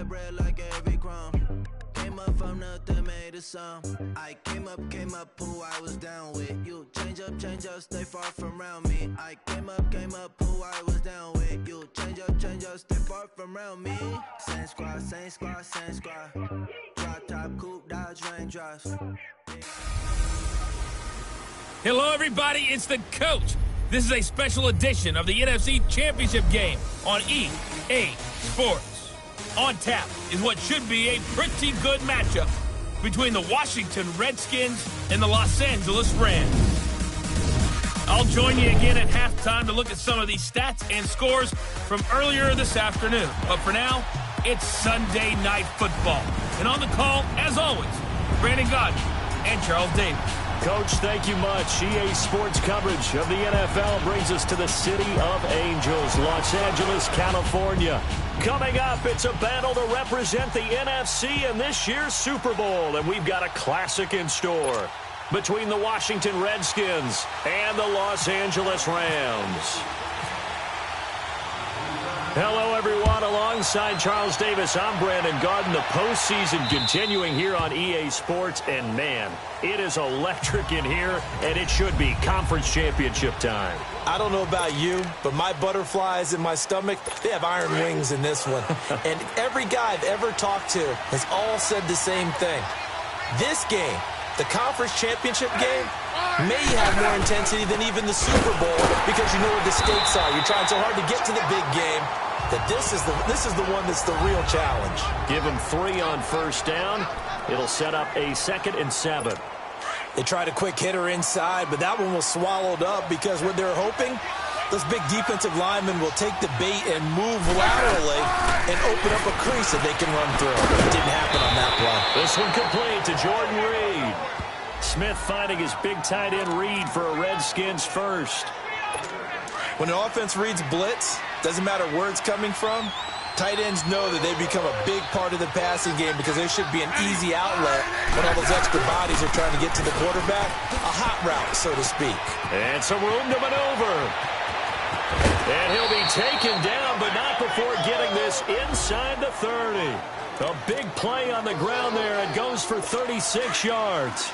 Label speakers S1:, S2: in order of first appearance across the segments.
S1: that bread like every crumb. Came up from nothing, made a sum. I came up, who I was down with. You change up, stay far from around me. I came up, who I was down with. You change up, stay far from around me. Same squad, same squad, same squad. Drop top, coupe, dodge, raindrops.
S2: Hello, everybody. It's the coach. This is a special edition of the NFC Championship game on EA Sports. On tap is what should be a pretty good matchup between the Washington Redskins and the Los Angeles Rams. I'll join you again at halftime to look at some of these stats and scores from earlier this afternoon. But for now, it's Sunday Night Football. And on the call, as always, Brandon Godwin and Charles Davis.
S3: Coach, thank you much. EA Sports coverage of the NFL brings us to the City of Angels, Los Angeles, California. Coming up, it's a battle to represent the NFC in this year's Super Bowl, and we've got a classic in store between the Washington Redskins and the Los Angeles Rams. Hello, everyone. Alongside Charles Davis, I'm Brandon Garden. The postseason continuing here on EA Sports, and man, it is electric in here, and it should be conference championship time.
S4: I don't know about you, but my butterflies in my stomach, they have iron wings in this one. And every guy I've ever talked to has all said the same thing. This game, the conference championship game, may have more intensity than even the Super Bowl because you know what the stakes are. You're trying so hard to get to the big game that this is the one that's the real challenge.
S3: Give them 3 on first down. It'll set up a 2nd and 7.
S4: They tried a quick hitter inside, but that one was swallowed up because what they're hoping, those big defensive linemen will take the bait and move laterally and open up a crease that they can run through. It didn't happen on that play.
S3: This one complete to Jordan Reed. Smith finding his big tight end Reed for a Redskins first.
S4: When an offense reads blitz, doesn't matter where it's coming from, tight ends know that they become a big part of the passing game because there should be an easy outlet when all those extra bodies are trying to get to the quarterback. A hot route, so to speak.
S3: And some room to maneuver. And he'll be taken down, but not before getting this inside the 30. A big play on the ground there. It goes for 36 yards.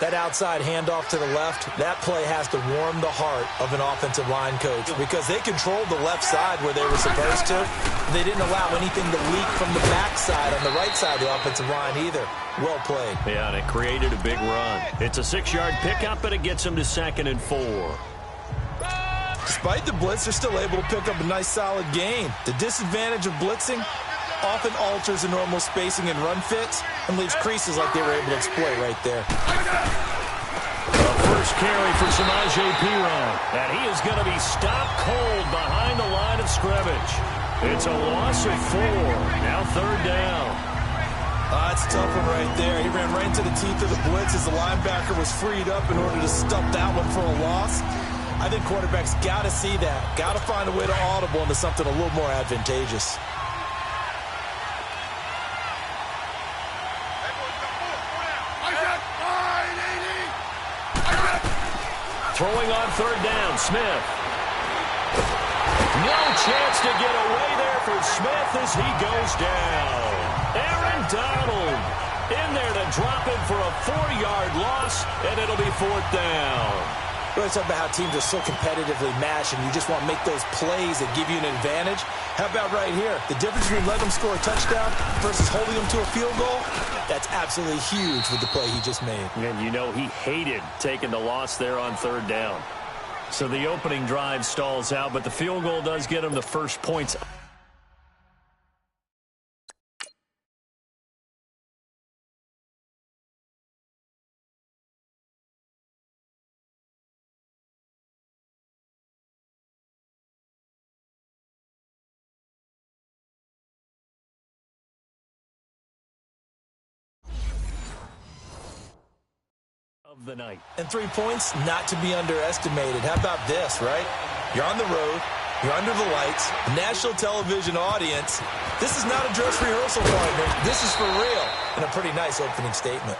S4: That outside handoff to the left, that play has to warm the heart of an offensive line coach because they controlled the left side where they were supposed to. They didn't allow anything to leak from the backside on the right side of the offensive line either. Well played.
S3: Yeah, and it created a big run. It's a 6-yard pickup, and it gets them to 2nd and 4.
S4: Despite the blitz, they're still able to pick up a nice solid gain. The disadvantage of blitzing often alters the normal spacing and run fits and leaves creases like they were able to exploit right there.
S3: The first carry for Samaje Perine, and he is going to be stopped cold behind the line of scrimmage. It's a loss of 4. Now 3rd down.
S4: That's a tough one right there. He ran right into the teeth of the blitz as the linebacker was freed up in order to stop that one for a loss. I think quarterbacks got to see that. Got to find a way to audible into something a little more advantageous.
S3: Throwing on 3rd down, Smith. No chance to get away there for Smith as he goes down. Aaron Donald in there to drop him for a 4-yard loss, and it'll be 4th down.
S4: We always talk about how teams are so competitively matched, and you just want to make those plays that give you an advantage. How about right here? The difference between letting them score a touchdown versus holding them to a field goal, that's absolutely huge with the play he just made.
S3: And you know he hated taking the loss there on 3rd down. So the opening drive stalls out, but the field goal does get him the first points. Of the night.
S4: And 3 points, not to be underestimated. How about this, right? You're on the road. You're under the lights. National television audience. This is not a dress rehearsal, partner. This is for real. And a pretty nice opening statement.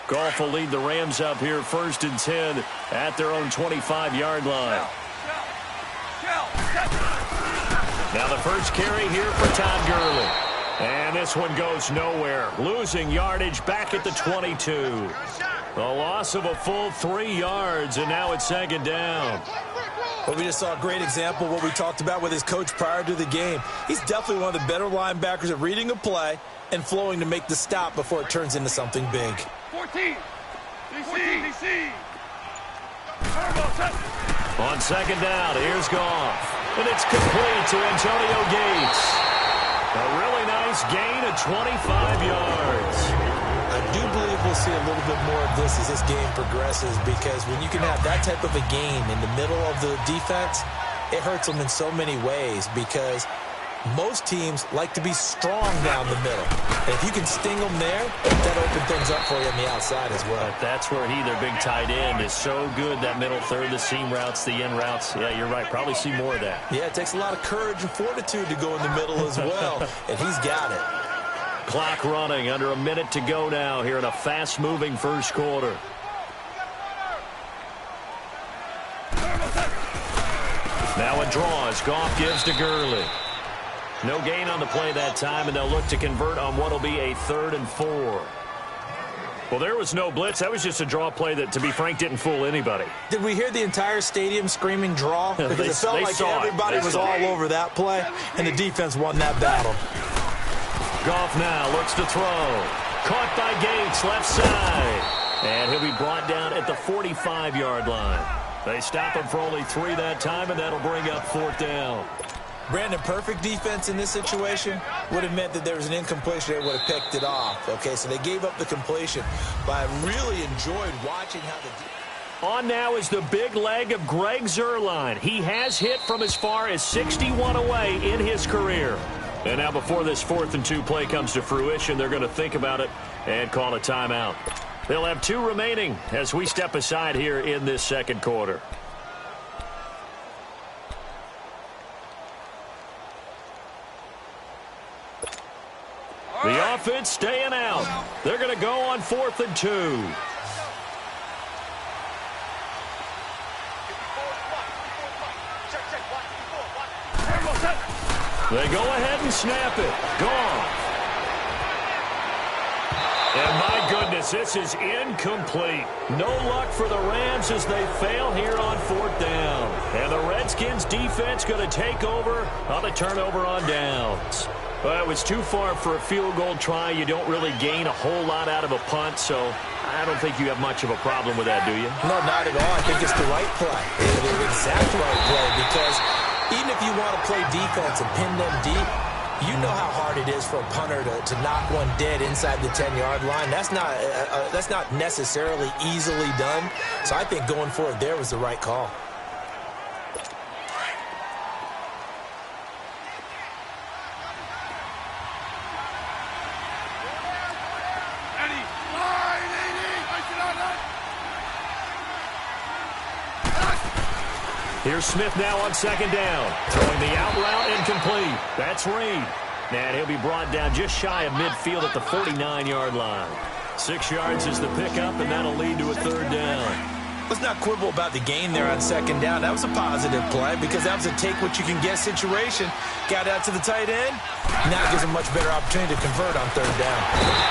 S3: Goff will lead the Rams up here 1st and 10 at their own 25-yard line. Now the first carry here for Todd Gurley. And this one goes nowhere. Losing yardage back at the 22. A loss of a full 3 yards, and now it's 2nd down.
S4: But we just saw a great example of what we talked about with his coach prior to the game. He's definitely one of the better linebackers at reading a play and flowing to make the stop before it turns into something big.
S5: 14. DC.
S3: On 2nd down, here's Goff. And it's complete to Antonio Gates. A really nice gain of 25 yards.
S4: I do believe we'll see a little bit more of this as this game progresses, because when you can have that type of a game in the middle of the defense, it hurts them in so many ways, because most teams like to be strong down the middle. And if you can sting them there, that opens things up for you on the outside as well.
S3: But that's where their big tight end, is so good, that middle third, the seam routes, the in routes. Yeah, you're right. Probably see more of that.
S4: Yeah, it takes a lot of courage and fortitude to go in the middle as well, and he's got it.
S3: Clock running, under a minute to go now here in a fast-moving first quarter. Now a draw as Goff gives to Gurley. No gain on the play that time, and they'll look to convert on what will be a 3rd and 4. Well, there was no blitz. That was just a draw play that, to be frank, didn't fool anybody.
S4: Did we hear the entire stadium screaming draw? Because it felt like everybody was all over that play, and the defense won that battle.
S3: Goff now looks to throw. Caught by Gates, left side. And he'll be brought down at the 45-yard line. They stop him for only 3 that time, and that'll bring up 4th down.
S4: Brandon, perfect defense in this situation would have meant that there was an incompletion. They would have picked it off. Okay, so they gave up the completion. But I really enjoyed watching how the...
S3: On now is the big leg of Greg Zuerlein. He has hit from as far as 61 away in his career. And now before this 4th and 2 play comes to fruition, they're going to think about it and call a timeout. They'll have 2 remaining as we step aside here in this second quarter. The offense staying out. They're going to go on 4th and 2. They go ahead and snap it. Gone. And my goodness, this is incomplete. No luck for the Rams as they fail here on 4th down. And the Redskins defense going to take over on the turnover on downs. Well, it was too far for a field goal try. You don't really gain a whole lot out of a punt, so I don't think you have much of a problem with that, do you?
S4: No, not at all. I think it's the right play. It's the exact right play, because even if you want to play defense and pin them deep, you know how hard it is for a punter to knock one dead inside the 10-yard line. That's not necessarily easily done. So I think going for it there was the right call.
S3: Here's Smith now on 2nd down. Throwing the out route incomplete. That's Reed. And he'll be brought down just shy of midfield at the 49-yard line. 6 yards is the pickup, and that'll lead to a 3rd down.
S4: Let's not quibble about the gain there on 2nd down. That was a positive play, because that was a take-what-you-can-get situation. Got out to the tight end. Now it gives a much better opportunity to convert on 3rd down.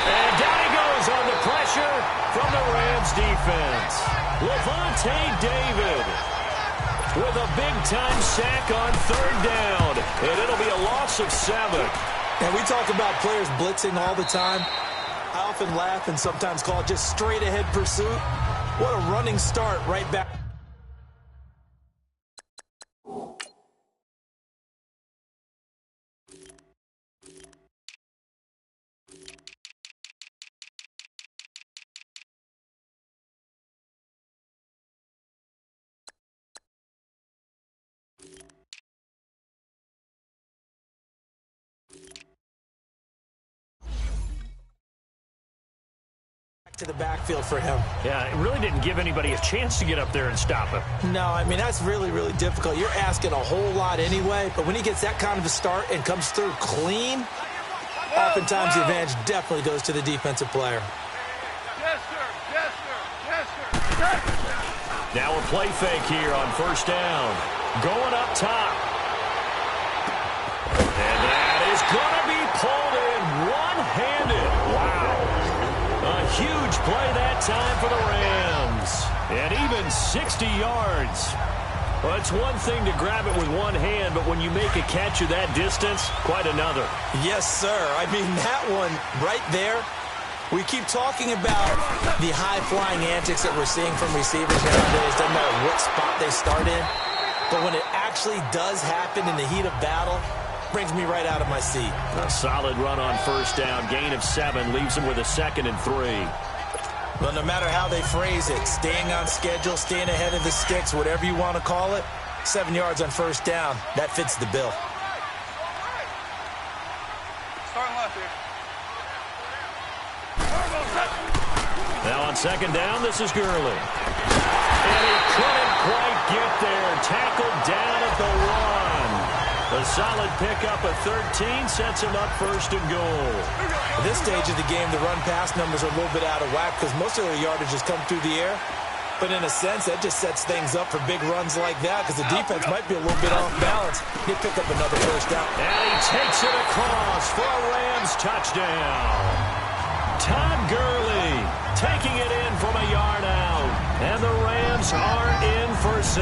S3: And down he goes on the pressure from the Rams defense. Levante David with a big-time sack on 3rd down. And it'll be a loss of 7.
S4: And we talk about players blitzing all the time. I often laugh and sometimes call it just straight-ahead pursuit. What a running start right back. To the backfield for him.
S3: Yeah, it really didn't give anybody a chance to get up there and stop him.
S4: No, I mean, that's really, really difficult. You're asking a whole lot anyway, but when he gets that kind of a start and comes through clean, oftentimes the advantage definitely goes to the defensive player.
S5: Yes, sir.
S3: Now a play fake here on first down. Going up top. And that is going to be pulled in one-handed. Wow. A huge play that time for the Rams. And even 60 yards. Well, it's one thing to grab it with one hand, but when you make a catch of that distance, quite another.
S4: Yes, sir. I mean, that one right there, we keep talking about the high-flying antics that we're seeing from receivers nowadays. Doesn't matter what spot they start in. But when it actually does happen in the heat of battle, brings me right out of my seat.
S3: A solid run on first down. Gain of 7 leaves them with a 2nd and 3.
S4: Well, no matter how they phrase it, staying on schedule, staying ahead of the sticks, whatever you want to call it, 7 yards on first down, that fits the bill.
S5: Starting left here.
S3: Now on second down, this is Gurley. And he couldn't quite get there. Tackled down at the 1. A solid pickup of 13 sets him up 1st and goal.
S4: At this stage of the game, the run-pass numbers are a little bit out of whack because most of their yardage has come through the air. But in a sense, that just sets things up for big runs like that because the defense might be a little bit off balance. They pick up another first down.
S3: And he takes it across for a Rams touchdown. Todd Gurley taking it in from a yard out. And the Rams are in for 6.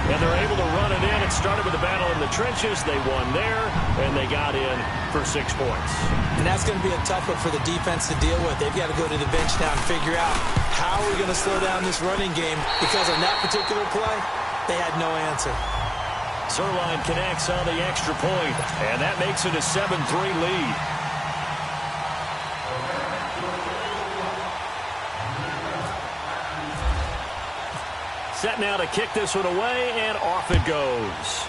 S3: And they're able to run it in. It started with a battle in the trenches. They won there, and they got in for 6 points.
S4: And that's going to be a tough one for the defense to deal with. They've got to go to the bench now and figure out how are we going to slow down this running game because on that particular play, they had no answer.
S3: Zerline connects on the extra point, and that makes it a 7-3 lead. Set now to kick this one away, and off it goes.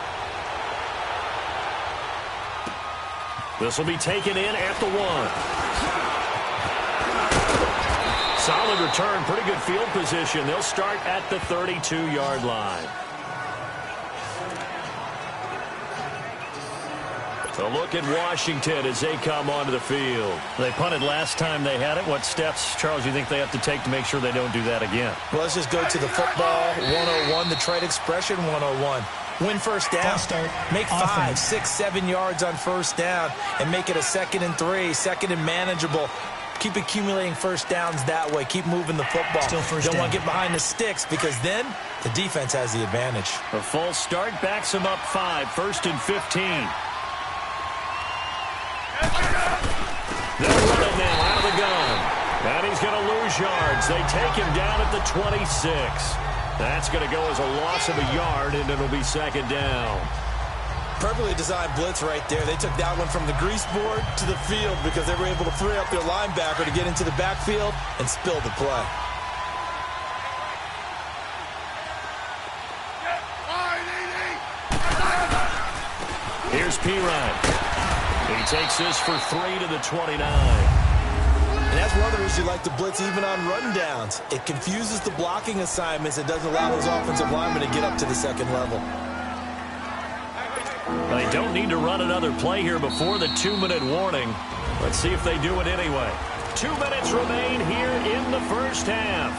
S3: This will be taken in at the 1. Solid return, pretty good field position. They'll start at the 32-yard line. A look at Washington as they come onto the field. They punted last time they had it. What steps, Charles, you think they have to take to make sure they don't do that again?
S4: Well, let's just go to the football 101, the trade expression 101. Win first down. Make 5, 6, 7 yards on first down and make it a 2nd and 3, 2nd and manageable. Keep accumulating first downs that way. Keep moving the football. Don't want to get behind the sticks because then the defense has the advantage.
S3: A false start backs them up 5, 1st and 15. They'll run it now out of the gun. And he's going to lose yards. They take him down at the 26. That's going to go as a loss of a yard, and it'll be 2nd down.
S4: Perfectly designed blitz right there. They took that one from the grease board to the field because they were able to free up their linebacker to get into the backfield and spill the play.
S3: Here's Pirine. He takes this for 3 to the 29.
S4: And that's one of the reasons you like to blitz even on rundowns. It confuses the blocking assignments. It doesn't allow those offensive linemen to get up to the 2nd level.
S3: They don't need to run another play here before the 2-minute warning. Let's see if they do it anyway. 2 minutes remain here in the first half.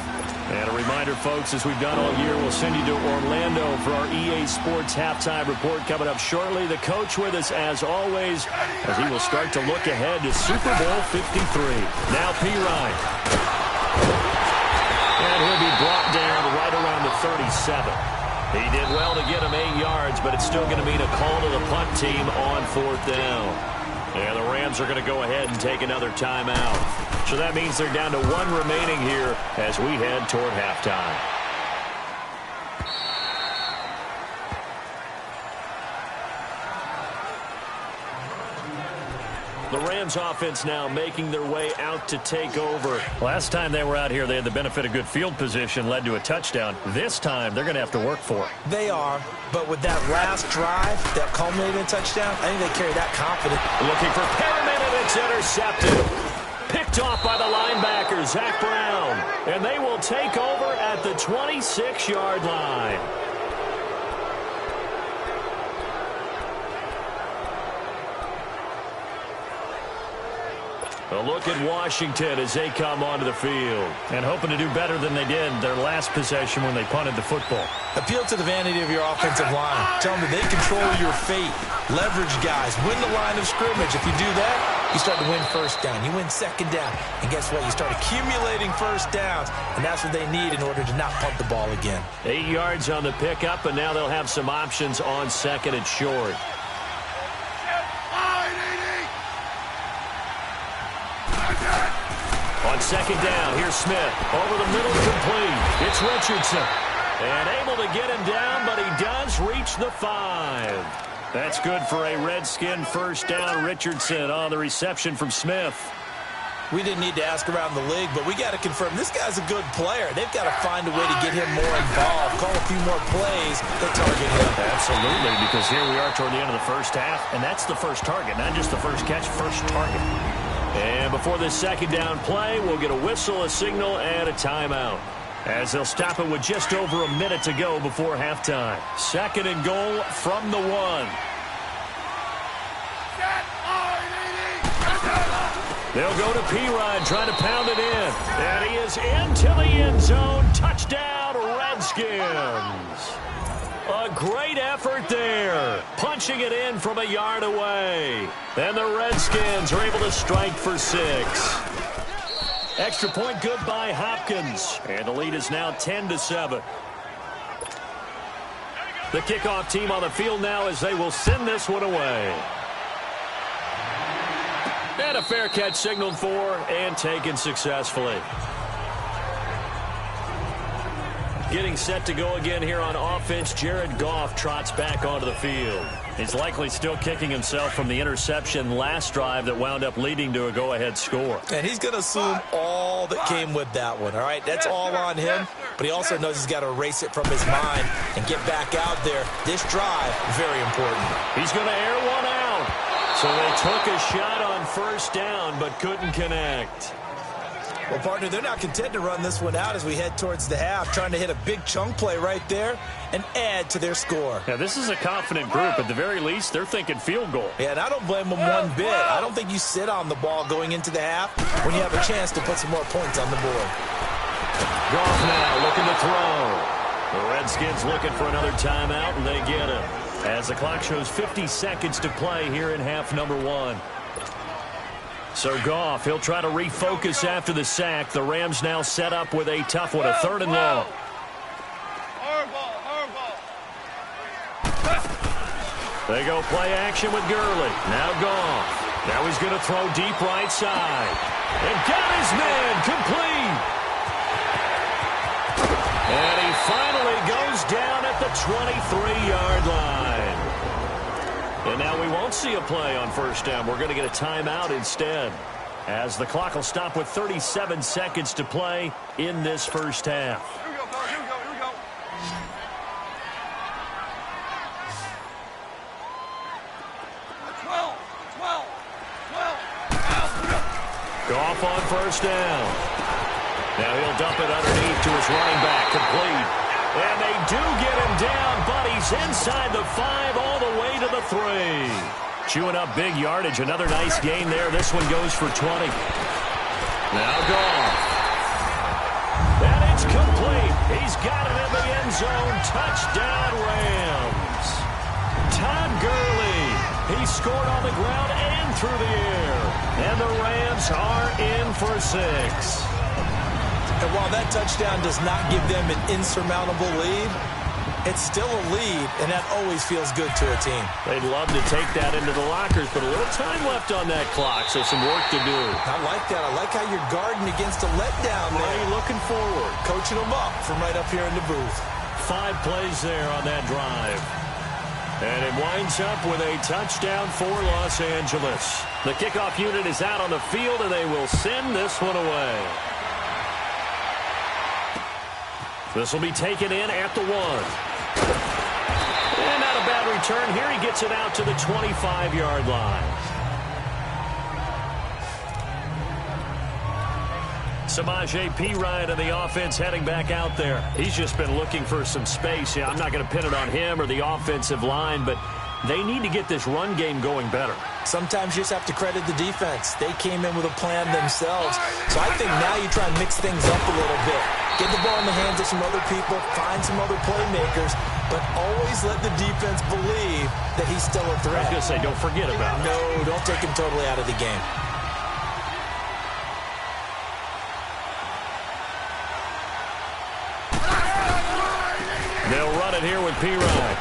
S3: And a reminder, folks, as we've done all year, we'll send you to Orlando for our EA Sports halftime report coming up shortly. The coach with us, as always, as he will start to look ahead to Super Bowl 53. Now Pirine. And he'll be brought down right around the 37. He did well to get him 8 yards, but it's still going to mean a call to the punt team on 4th down. And the Rams are going to go ahead and take another timeout. So that means they're down to 1 remaining here as we head toward halftime. The Rams offense now making their way out to take over. Last time they were out here, they had the benefit of good field position, led to a touchdown. This time, they're going to have to work for it.
S4: They are, but with that last drive, that culminated in a touchdown, I think they carry that confidence.
S3: Looking for Perriman, and it's intercepted. Picked off by the linebacker, Zach Brown. And they will take over at the 26-yard line. A look at Washington as they come onto the field. And hoping to do better than they did their last possession when they punted the football.
S4: Appeal to the vanity of your offensive line. Tell them that they control your fate. Leverage guys. Win the line of scrimmage. If you do that, you start to win first down. You win second down. And guess what? You start accumulating first downs. And that's what they need in order to not punt the ball again.
S3: 8 yards on the pickup, and now they'll have some options on second and short. On second down, here's Smith. Over the middle, complete. It's Richardson. And able to get him down, but he does reach the 5. That's good for a Redskin first down. Richardson on the reception from Smith.
S4: We didn't need to ask around the league, but we got to confirm this guy's a good player. They've got to find a way to get him more involved, call a few more plays that target him.
S3: Absolutely, because here we are toward the end of the first half, and that's the first target, not just the first catch, first target. And before this second down play, we'll get a whistle, a signal, and a timeout, as they'll stop it with just over a minute to go before halftime. Second and goal from the 1. They'll go to P-Rod, trying to pound it in. And he is into the end zone. Touchdown, Redskins. A great effort there. Punching it in from a yard away. And the Redskins are able to strike for 6. Extra point good by Hopkins. And the lead is now 10-7. The kickoff team on the field now as they will send this one away. And a fair catch signaled for and taken successfully. Getting set to go again here on offense, Jared Goff trots back onto the field. He's likely still kicking himself from the interception last drive that wound up leading to a go-ahead score.
S4: And he's going to assume all that came with that one, all right? That's all on him, but he also knows he's got to erase it from his mind and get back out there. This drive, very important.
S3: He's going to air one out. So they took a shot on first down, but couldn't connect.
S4: Well, partner, they're not content to run this one out as we head towards the half, trying to hit a big chunk play right there and add to their score.
S3: Yeah, this is a confident group. At the very least, they're thinking field goal.
S4: Yeah, and I don't blame them one bit. I don't think you sit on the ball going into the half when you have a chance to put some more points on the board.
S3: Goff now looking to throw. The Redskins looking for another timeout, and they get it. As the clock shows 50 seconds to play here in half number 1. So Goff, he'll try to refocus after the sack. The Rams now set up with a tough one, a third and long. They go play action with Gurley. Now Goff. Now he's going to throw deep right side. And got his man complete. And he finally goes down at the 23-yard line. And now we won't see a play on first down. We're going to get a timeout instead, as the clock will stop with 37 seconds to play in this first half.
S5: Here we go, fellas. Here we go. Here we go.
S3: Goff on first down. Now he'll dump it underneath to his running back, complete. And they do get him down, but he's inside the 5 all the way to the 3. Chewing up big yardage. Another nice gain there. This one goes for 20. Now Goff. And it's complete. He's got it in the end zone. Touchdown, Rams. Todd Gurley. He scored on the ground and through the air. And the Rams are in for 6.
S4: And while that touchdown does not give them an insurmountable lead, it's still a lead, and that always feels good to a team.
S3: They'd love to take that into the lockers, but a little time left on that clock, so some work to do.
S4: I like that. I like how you're guarding against a letdown there.
S3: Are you looking forward?
S4: Coaching them up from right up here in the booth.
S3: 5 plays there on that drive. And it winds up with a touchdown for Los Angeles. The kickoff unit is out on the field, and they will send this one away. This will be taken in at the 1. And not a bad return here. He gets it out to the 25-yard line. Samaje Perine of the offense heading back out there. He's just been looking for some space. Yeah, I'm not going to pin it on him or the offensive line, but they need to get this run game going better.
S4: Sometimes you just have to credit the defense. They came in with a plan themselves. So I think now you try and mix things up a little bit. Get the ball in the hands of some other people, find some other playmakers, but always let the defense believe that he's still a threat.
S3: I was going to say, don't forget about it.
S4: No, don't take him totally out of the game.
S3: They'll run it here with P-Rod.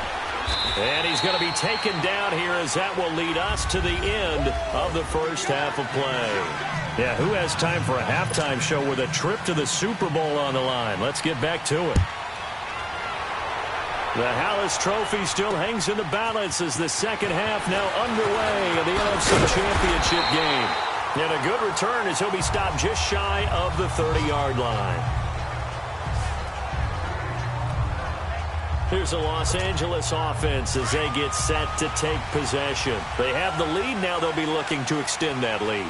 S3: And he's going to be taken down here as that will lead us to the end of the first half of play. Yeah, who has time for a halftime show with a trip to the Super Bowl on the line? Let's get back to it. The Hallis Trophy still hangs in the balance as the second half now underway of the NFC Championship game. And a good return as he'll be stopped just shy of the 30-yard line. Here's the Los Angeles offense as they get set to take possession. They have the lead. Now they'll be looking to extend that lead.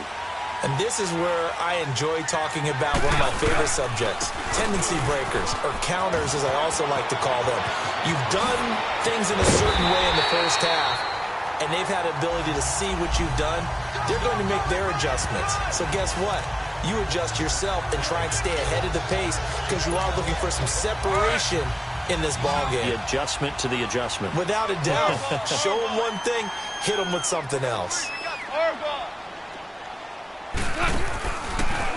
S4: And this is where I enjoy talking about one of my favorite subjects, tendency breakers, or counters as I also like to call them. You've done things in a certain way in the first half, and they've had the ability to see what you've done. They're going to make their adjustments. So guess what? You adjust yourself and try and stay ahead of the pace because you are looking for some separation in this ball game.
S3: The adjustment to the adjustment.
S4: Without a doubt. Show them one thing, hit them with something else.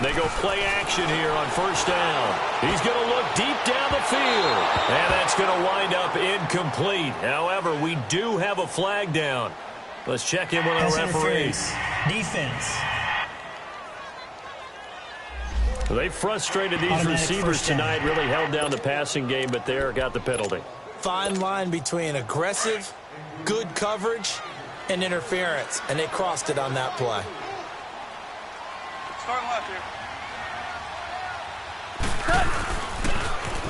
S3: They go play action here on first down. He's going to look deep down the field. And that's going to wind up incomplete. However, we do have a flag down. Let's check in with our referees.
S6: Defense.
S3: They frustrated these receivers tonight, really held down the passing game, but there got the penalty.
S4: Fine line between aggressive, good coverage, and interference, and they crossed it on that play.
S5: Start left here.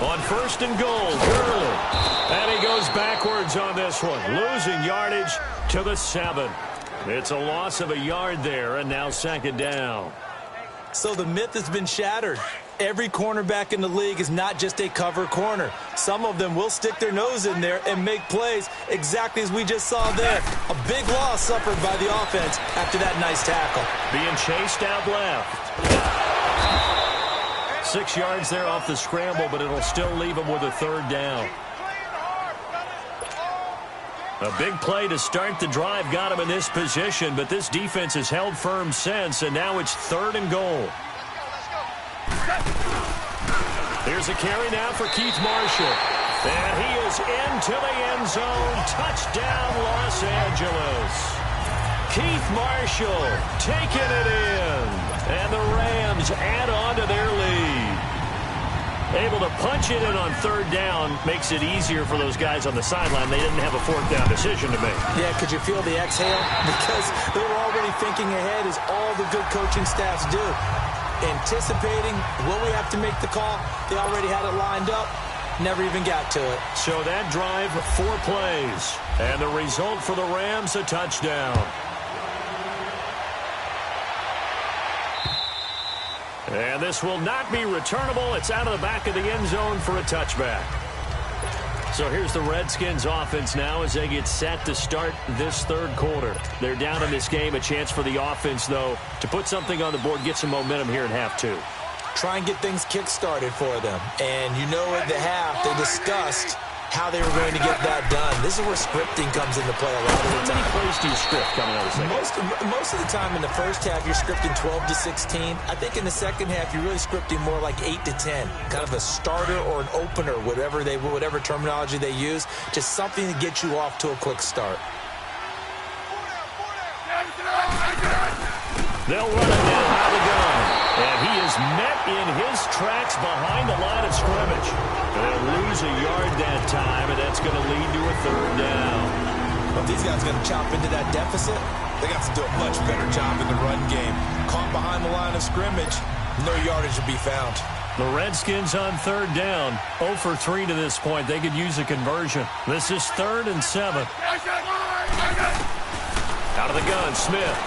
S3: On first and goal, Gurley. And he goes backwards on this one, losing yardage to the 7. It's a loss of a yard there, and now second down.
S4: So the myth has been shattered. Every cornerback in the league is not just a cover corner. Some of them will stick their nose in there and make plays exactly as we just saw there. A big loss suffered by the offense after that nice tackle.
S3: Being chased out left. 6 yards there off the scramble, but it'll still leave him with a third down. A big play to start the drive got him in this position, but this defense has held firm since, and now it's third and goal. Here's a carry now for Keith Marshall. And he is into the end zone. Touchdown, Los Angeles. Keith Marshall taking it in. And the Rams add on to their lead. Able to punch it in on third down makes it easier for those guys on the sideline. They didn't have a fourth down decision to make.
S4: Yeah, could you feel the exhale? Because they were already thinking ahead as all the good coaching staffs do. Anticipating, will we have to make the call? They already had it lined up. Never even got to it.
S3: So that drive, 4 plays. And the result for the Rams, a touchdown. And this will not be returnable. It's out of the back of the end zone for a touchback. So here's the Redskins offense now as they get set to start this third quarter. They're down in this game. A chance for the offense, though, to put something on the board, get some momentum here in half 2.
S4: Try and get things kick-started for them. And you know at the half, they discussed how they were going to get that done. This is where scripting comes into play a lot of the time.
S3: How many plays do you script coming out of the second?
S4: Most of the time in the first half, you're scripting 12 to 16. I think in the second half, you're really scripting more like 8 to 10. Kind of a starter or an opener, whatever terminology they use. Just something to get you off to a quick start.
S3: They'll run it now out of the gun. And he is met in his tracks behind the line of scrimmage. And they'll lose a yard that time, and that's going to lead to a third down.
S4: But these guys are going to chop into that deficit. They got to do a much better job in the run game. Caught behind the line of scrimmage, no yardage to be found.
S3: The Redskins on third down, 0 for 3 to this point. They could use a conversion. This is 3rd and 7. Out of the gun, Smith.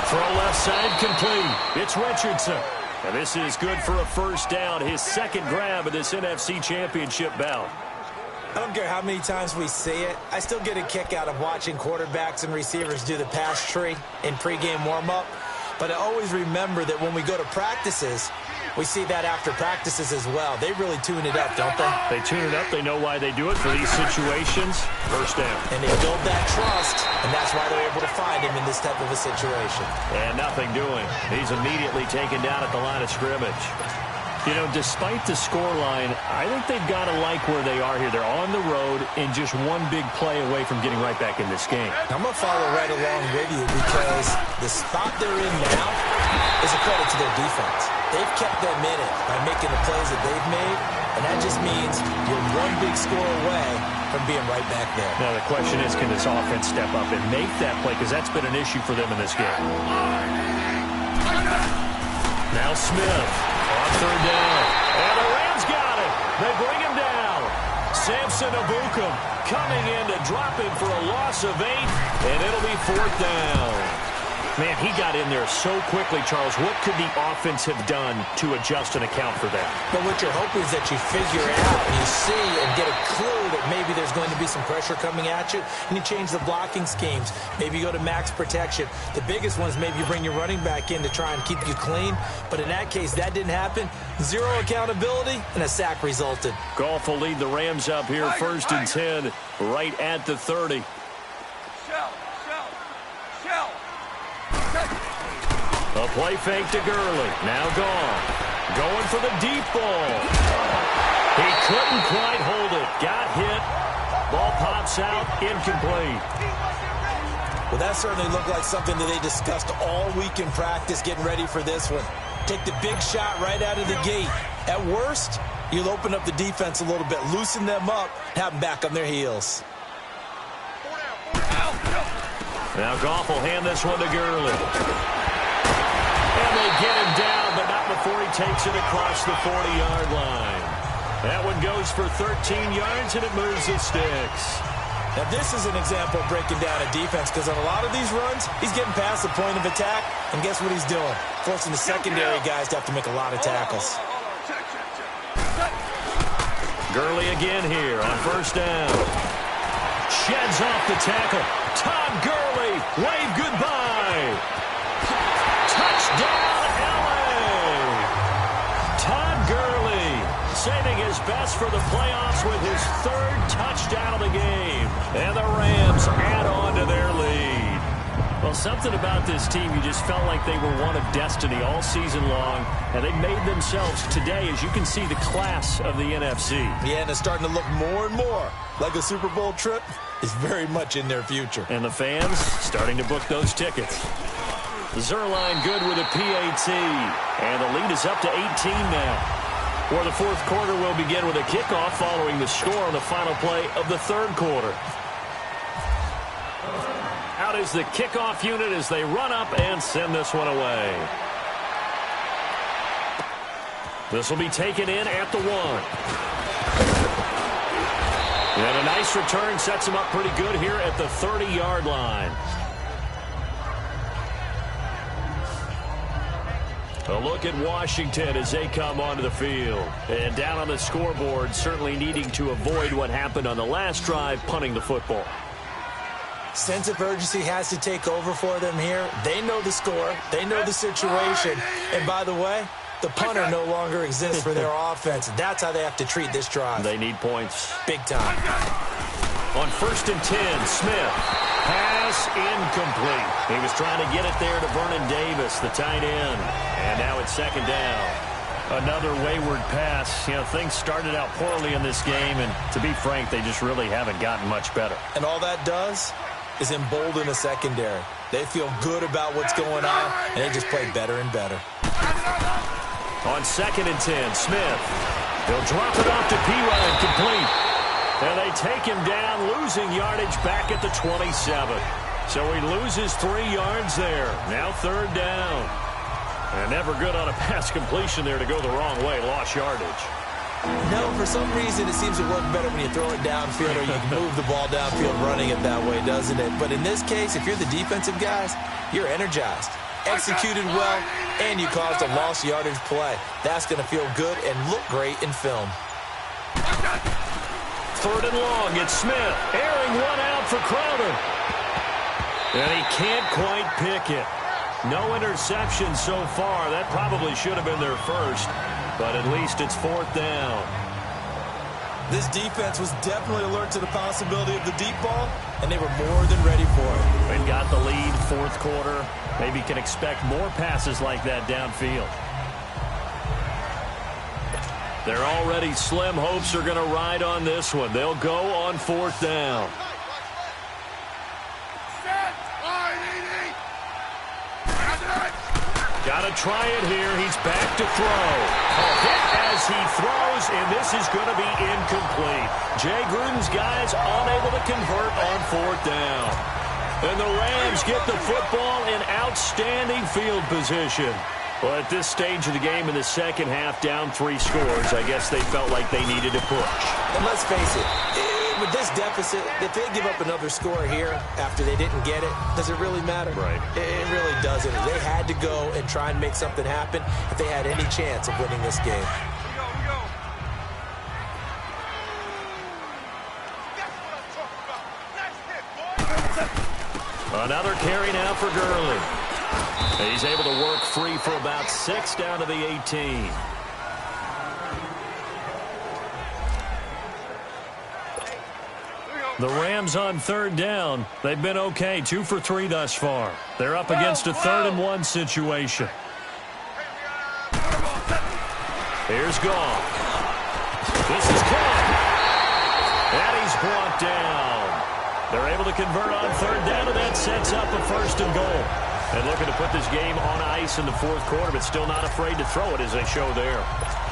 S3: Throw left side complete. It's Richardson. And this is good for a first down. His second grab of this NFC Championship bout.
S4: I don't care how many times we see it. I still get a kick out of watching quarterbacks and receivers do the pass tree in pregame warm-up. But I always remember that when we go to practices, we see that after practices as well. They really tune it up, don't they?
S3: They tune it up. They know why they do it for these situations. First down.
S4: And they build that trust, and that's why they're able to find him in this type of a situation.
S3: And nothing doing. He's immediately taken down at the line of scrimmage. You know, despite the scoreline, I think they've got to like where they are here. They're on the road and just one big play away from getting right back in this game.
S4: I'm going to follow right along with you because the spot they're in now is a credit to their defense. They've kept them in it by making the plays that they've made, and that just means you're one big score away from being right back there.
S3: Now, the question is, can this offense step up and make that play? Because that's been an issue for them in this game. Now Smith on third down. And the Rams got it. They bring him down. Samson Abukum coming in to drop him for a loss of 8, and it'll be fourth down. Man, he got in there so quickly, Charles. What could the offense have done to adjust and account for that?
S4: But what you're hoping is that you figure out, you see, and get a clue that maybe there's going to be some pressure coming at you, and you change the blocking schemes. Maybe you go to max protection. The biggest one is maybe you bring your running back in to try and keep you clean. But in that case, that didn't happen. Zero accountability, and a sack resulted.
S3: Goff will lead the Rams up here, first and 10, right at the 30. A play fake to Gurley. Now gone. Going for the deep ball. He couldn't quite hold it. Got hit. Ball pops out. Incomplete.
S4: Well, that certainly looked like something that they discussed all week in practice getting ready for this one. Take the big shot right out of the gate. At worst, you'll open up the defense a little bit, loosen them up, have them back on their heels.
S3: Now Goff will hand this one to Gurley. And they get him down, but not before he takes it across the 40-yard line. That one goes for 13 yards, and it moves the sticks.
S4: Now, this is an example of breaking down a defense, because on a lot of these runs, he's getting past the point of attack, and guess what he's doing? Forcing the secondary guys to have to make a lot of tackles.
S3: Gurley again here on first down. Sheds off the tackle. Todd Gurley, wave goodbye. Touchdown, L.A. Todd Gurley saving his best for the playoffs with his third touchdown of the game. And the Rams add on to their lead. Well, something about this team, you just felt like they were one of destiny all season long, and they made themselves today, as you can see, the class of the NFC.
S4: Yeah, and it's starting to look more and more like a Super Bowl trip is very much in their future.
S3: And the fans starting to book those tickets. Zerline good with a PAT, and the lead is up to 18 now. Where the fourth quarter will begin with a kickoff following the score on the final play of the third quarter. Out is the kickoff unit as they run up and send this one away. This will be taken in at the 1. And a nice return sets him up pretty good here at the 30-yard line. A look at Washington as they come onto the field. And down on the scoreboard, certainly needing to avoid what happened on the last drive, punting the football.
S4: Sense of urgency has to take over for them here. They know the score. They know the situation. And by the way, the punter no longer exists for their offense. That's how they have to treat this drive.
S3: They need points.
S4: Big time.
S3: On first and 10, Smith. Pass incomplete. He was trying to get it there to Vernon Davis, the tight end. And now it's second down. Another wayward pass. You know, things started out poorly in this game, and to be frank, they just really haven't gotten much better.
S4: And all that does is embolden the secondary. They feel good about what's going on, and they just play better and better.
S3: On second and 10, Smith. He'll drop it off to P-Ryan, complete. And they take him down, losing yardage back at the 27. So he loses 3 yards there. Now third down. And never good on a pass completion there to go the wrong way. Lost yardage.
S4: No, for some reason it seems to work better when you throw it downfield or you can move the ball downfield running it that way, doesn't it? But in this case, if you're the defensive guys, you're energized, executed well, and you caused a lost yardage play. That's going to feel good and look great in film.
S3: 3rd and long. It's Smith airing one out for Crowder. And he can't quite pick it. No interception so far. That probably should have been their first, but at least it's 4th down.
S4: This defense was definitely alert to the possibility of the deep ball, and they were more than ready for it.
S3: They've got the lead, 4th quarter. Maybe can expect more passes like that downfield. Their already slim hopes are going to ride on this one. They'll go on 4th down. Got to try it here. He's back to throw. A hit as he throws, and this is going to be incomplete. Jay Gruden's guys unable to convert on 4th down. And the Rams get the football in outstanding field position. Well, at this stage of the game in the second half, down 3 scores, I guess they felt like they needed to push.
S4: And let's face it, with this deficit, if they give up another score here after they didn't get it, does it really matter?
S3: Right.
S4: It really doesn't. They had to go and try and make something happen if they had any chance of winning this game.
S3: Another carry now for Gurley. He's able to work free for about 6 down to the 18. The Rams on 3rd down. They've been okay, 2 for 3 thus far. They're up against a 3rd and 1 situation. Here's Goff. This is Cobb. And he's brought down. They're able to convert on 3rd down, and that sets up a 1st and goal. And looking to put this game on ice in the 4th quarter, but still not afraid to throw it as they show there.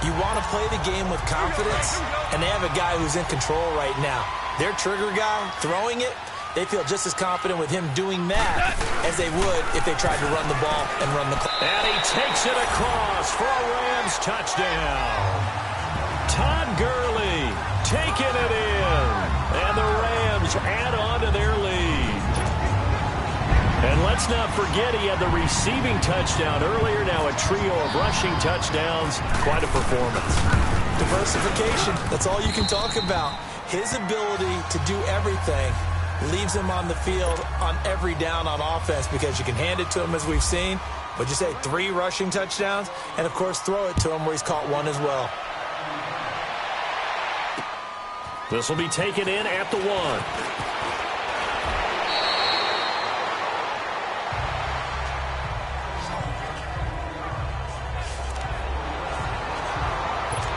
S4: You want to play the game with confidence, and they have a guy who's in control right now. Their trigger guy throwing it, they feel just as confident with him doing that as they would if they tried to run the ball and run the clock.
S3: And he takes it across for a Rams touchdown. Todd Gurley taking it in. And the Rams add on to their lead. And let's not forget he had the receiving touchdown earlier. Now a trio of rushing touchdowns. Quite a performance.
S4: Diversification, that's all you can talk about. His ability to do everything leaves him on the field on every down on offense because you can hand it to him as we've seen. But you say 3 rushing touchdowns, and of course throw it to him where he's caught 1 as well.
S3: This will be taken in at the 1.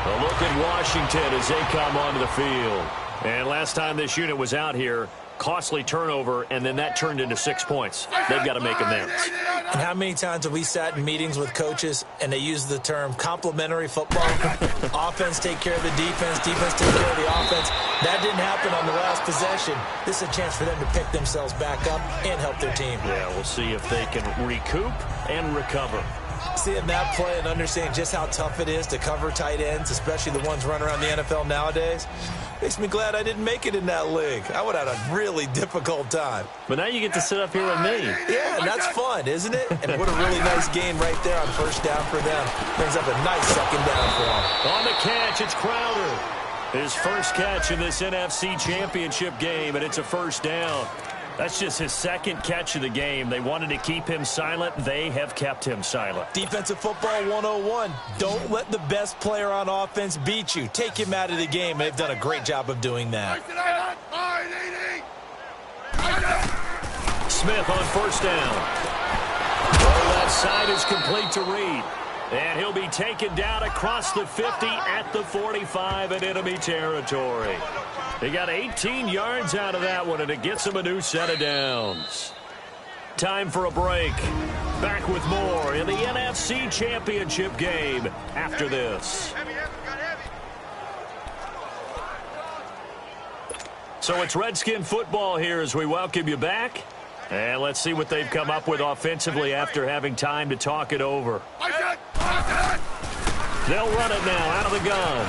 S3: A look at Washington as they come onto the field. And last time this unit was out here, costly turnover, and then that turned into 6 points. They've got to make amends.
S4: And how many times have we sat in meetings with coaches and they use the term complementary football? Offense take care of the defense, defense take care of the offense. That didn't happen on the last possession. This is a chance for them to pick themselves back up and help their team.
S3: Yeah, we'll see if they can recoup and recover.
S4: Seeing that play and understanding just how tough it is to cover tight ends, especially the ones running around the NFL nowadays, makes me glad I didn't make it in that league. I would have had a really difficult time.
S3: But now you get to sit up here with me.
S4: Yeah, and that's fun, isn't it? And what a really nice game right there on 1st down for them. Brings up a nice 2nd down for them.
S3: On the catch, it's Crowder. His first catch in this NFC Championship game, and it's a 1st down. That's just his 2nd catch of the game. They wanted to keep him silent. They have kept him silent.
S4: Defensive football 101. Don't let the best player on offense beat you. Take him out of the game. They've done a great job of doing that.
S3: Smith on 1st down. The left side is complete to Reed. And he'll be taken down across the 50 at the 45 in enemy territory. He got 18 yards out of that one, and it gets him a new set of downs. Time for a break. Back with more in the NFC Championship game after this. So it's Redskin football here as we welcome you back. And let's see what they've come up with offensively after having time to talk it over. They'll run it now out of the gun.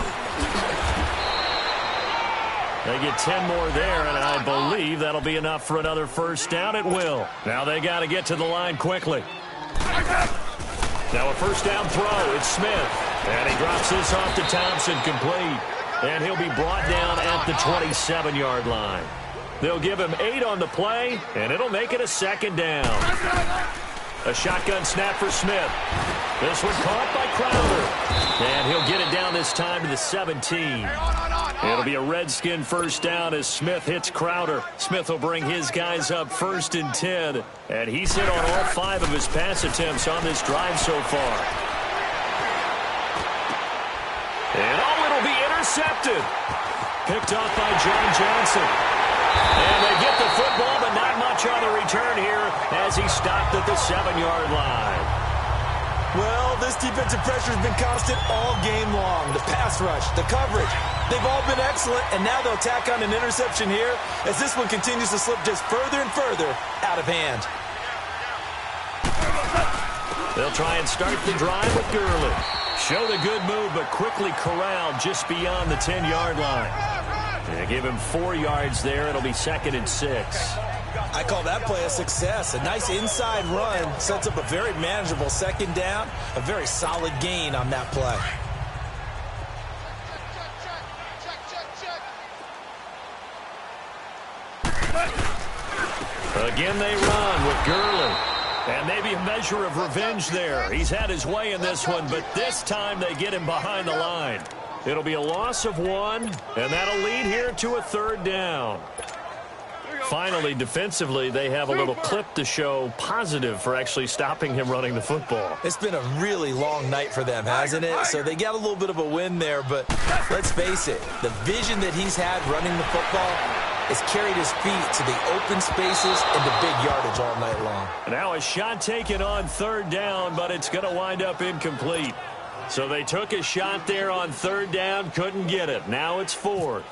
S3: They get 10 more there, and I believe that'll be enough for another 1st down. It will. Now they got to get to the line quickly. Now a 1st down throw. It's Smith. And he drops this off to Thompson, complete. And he'll be brought down at the 27-yard line. They'll give him 8 on the play, and it'll make it a second down. A shotgun snap for Smith. This one caught by Crowder. And he'll get it down this time to the 17. It'll be a Redskin first down as Smith hits Crowder. Smith will bring his guys up 1st and 10. And he's hit on all 5 of his pass attempts on this drive so far. And it'll be intercepted. Picked off by John Johnson. And they get the football, but not much on the return here as he stopped at the 7-yard line.
S4: Well, this defensive pressure has been constant all game long. The pass rush, the coverage, they've all been excellent, and now they'll tack on an interception here as this one continues to slip just further and further out of hand.
S3: They'll try and start the drive with Gurley. Showed a good move, but quickly corralled just beyond the 10-yard line. They give him 4 yards there. It'll be 2nd and 6.
S4: I call that play a success. A nice inside run sets up a very manageable second down. A very solid gain on that play.
S3: Again they run with Gurley. And maybe a measure of revenge there. He's had his way in this one, but this time they get him behind the line. It'll be a loss of 1, and that'll lead here to a 3rd down. Finally, defensively, they have a little clip to show positive for actually stopping him running the football.
S4: It's been a really long night for them, hasn't it? So they got a little bit of a win there, but let's face it, the vision that he's had running the football has carried his feet to the open spaces and the big yardage all night long.
S3: Now a shot taken on 3rd down, but it's going to wind up incomplete. So they took a shot there on 3rd down, couldn't get it. Now it's 4th.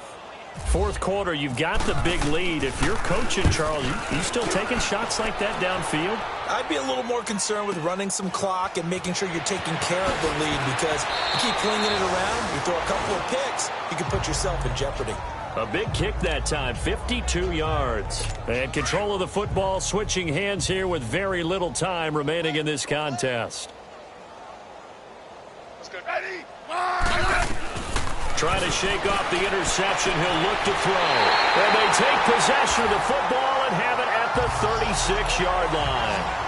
S3: 4th quarter, you've got the big lead. If you're coaching, Charles, you still taking shots like that downfield?
S4: I'd be a little more concerned with running some clock and making sure you're taking care of the lead, because you keep flinging it around, you throw a couple of picks, you can put yourself in jeopardy.
S3: A big kick that time, 52 yards. And control of the football switching hands here with very little time remaining in this contest.
S5: Ready?
S3: Trying to shake off the interception. He'll look to throw. And they take possession of the football and have it at the 36-yard line.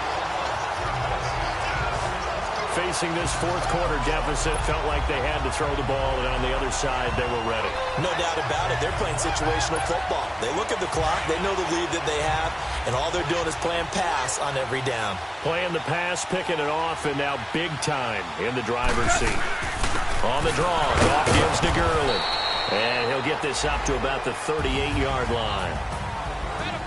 S3: Facing this 4th quarter deficit, felt like they had to throw the ball, and on the other side, they were ready.
S4: No doubt about it. They're playing situational football. They look at the clock. They know the lead that they have, and all they're doing is playing pass on every down.
S3: Playing the pass, picking it off, and now big time in the driver's seat. On the draw, off gives to Gurley. And he'll get this up to about the 38-yard line.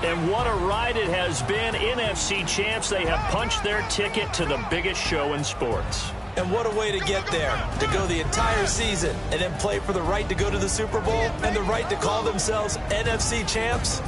S3: And what a ride it has been. NFC champs, they have punched their ticket to the biggest show in sports.
S4: And what a way to get there, to go the entire season and then play for the right to go to the Super Bowl and the right to call themselves NFC champs.